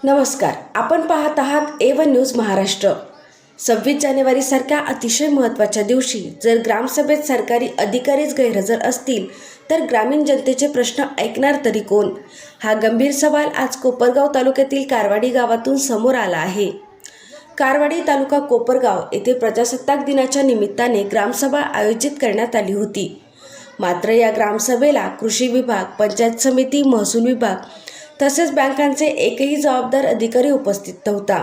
नमस्कार, आपण पाहत आहात A1 न्यूज महाराष्ट्र। 26 जानेवारीसारख्या अतिशय महत्त्वाच्या दिवशी जर ग्रामसभेत सरकारी अधिकारीच गैरहजर असतील तर ग्रामीण जनतेचे प्रश्न ऐकणार तरी कोण? हा गंभीर सवाल आज कोपरगाव तालुक्यातील कारवाडी गावातून समोर आला आहे। कारवाडी तालुका कोपरगाव येथे प्रजासत्ताक दिनाच्या निमित्ताने ग्रामसभा आयोजित करण्यात आली होती। मात्र या ग्रामसभेला कृषी विभाग, पंचायत समिती, महसूल विभाग तसेच बँकांचे एकही जबाबदार अधिकारी उपस्थित नव्हता।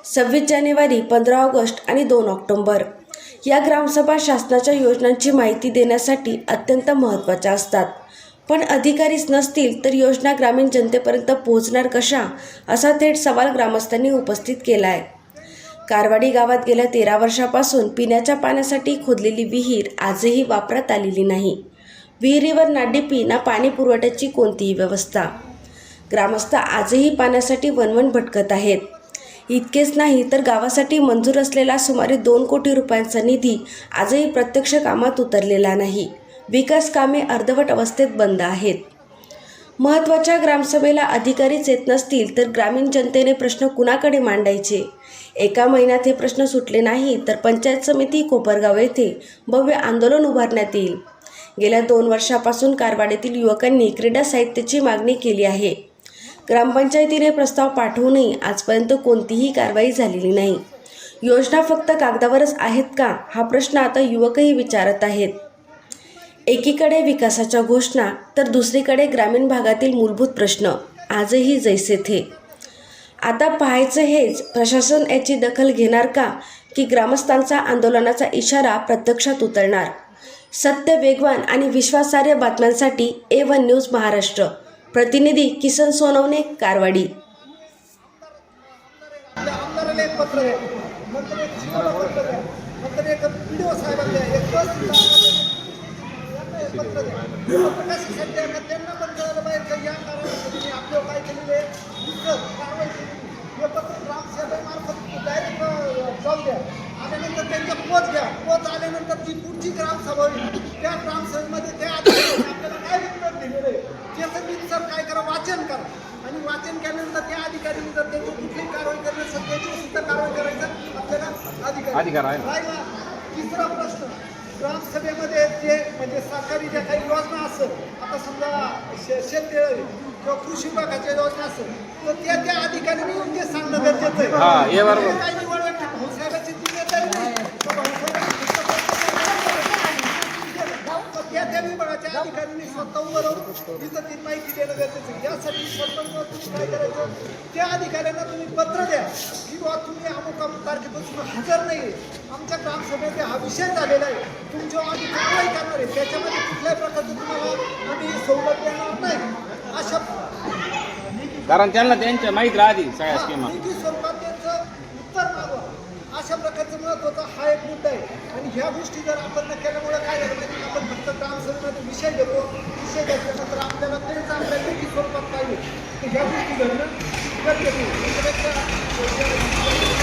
26 जानेवारी, 15 ऑगस्ट आणि 2 ऑक्टोबर या ग्रामसभा शासनाच्या योजनांची माहिती देण्यासाठी अत्यंत महत्त्वाच्या असतात, पण अधिकारीच नसतील तर योजना ग्रामीण जनतेपर्यंत पोहोचणार कशा, असा थेट सवाल ग्रामस्थांनी उपस्थित केला आहे। कारवाडी गावात गेल्या 13 वर्षापासून पिण्याच्या पाण्यासाठी खोदलेली विहीर आजही वापरात आलेली नाही। विहिरीवर ना डीपी ना पाणी पुरवठ्याची कोणतीही व्यवस्था। ग्रामस्थ आजही पाण्यासाठी वणवण भटकत आहेत। इतकेच नाही तर गावासाठी मंजूर असलेला सुमारे 2 कोटी रुपयांचा निधी आजही प्रत्यक्ष कामात उतरलेला नाही। विकास कामे अर्धवट अवस्थेत बंद आहेत। महत्त्वाच्या ग्रामसभेला अधिकारीच येत नसतील तर ग्रामीण जनतेने प्रश्न कुणाकडे मांडायचे? एका महिन्यात हे प्रश्न सुटले नाही तर पंचायत समिती कोपरगाव येथे भव्य आंदोलन उभारण्यात येईल। गेल्या 2 वर्षापासून कारवाडीतील युवकांनी क्रीडा साहित्याची मागणी केली आहे। ग्रामपंचायतीने प्रस्ताव पाठवूनही आजपर्यंत कोणतीही कारवाई झालेली नाही। योजना फक्त कागदावरच आहेत का, हा प्रश्न आता युवकही विचारत आहेत। एकीकडे विकासाच्या घोषणा तर दुसरीकडे ग्रामीण भागातील मूलभूत प्रश्न आजही जैसे थे। आता पाहायचं हेच, प्रशासन याची दखल घेणार का की ग्रामस्थांचा आंदोलनाचा इशारा प्रत्यक्षात उतरणार? सत्य, वेगवान आणि विश्वासार्ह बातम्यांसाठी A1 न्यूज महाराष्ट्र। प्रतिनिधी किसन सोनवणे, कारवाडी। आल्यानंतर त्यांच्या पोच घ्या, पोच आल्यानंतर जी पुढची ग्रामसभा होईल त्या ग्रामसभेमध्ये त्या आपल्याला काय उत्तर दिलेलं आहे त्याचं नीटसर काय करा, वाचन करा आणि वाचन केल्यानंतर त्या अधिकाऱ्यांनी जर त्यांची कुठलीही कारवाई करणं सध्याची सुद्धा कारवाई करायचं आपल्याला अधिकार आहे। राहिला तिसरा प्रश्न, ग्रामसभेमध्ये जे म्हणजे सरकारी ज्या काही योजना असेल, आता समजा शेत किंवा कृषी विभागाच्या योजना असेल तर त्या अधिकाऱ्यांनी येऊन ते सांगणं गरजेचं आहे। काही निवड भाऊसाहेबांची जिम्मेदारी नाही, त्या विभागाच्या अधिकाऱ्यांनी स्वतः उभं राहून तिथं ती माहिती देणं गरजेचं आहे। यासाठी स्वतंत्र तुम्ही काय करायचं, त्या अधिकाऱ्यांना तुम्ही पत्र द्या की बाबा तुम्ही अमुक तारखेपासून हजर नाही, आमच्या ग्रामसभेत हा विषय झालेला आहे, तुमच्यावर आम्ही कारवाई करणार आहे, त्याच्यामध्ये कुठल्याही प्रकारचं तुम्हाला आम्ही सवलत देणार नाही अशा, कारण त्यांना त्यांच्या माहीत राहते सगळ्या स्कीमा स्वरूपात त्यांचं उत्तर मागवा। अशा प्रकारचं महत्त्वाचा हा एक मुद्दा आहे। आणि ह्या गोष्टी जर आपण न केल्यामुळे काय झालं माहिती, आपण फक्त ग्रामसभेमध्ये विषय घेतो, विषय घेतल्यानंतर आपल्याला तेच आपल्या लेखी स्वरूपात पाहिजे, ह्या गोष्टी घडणं गरजेचं आहे।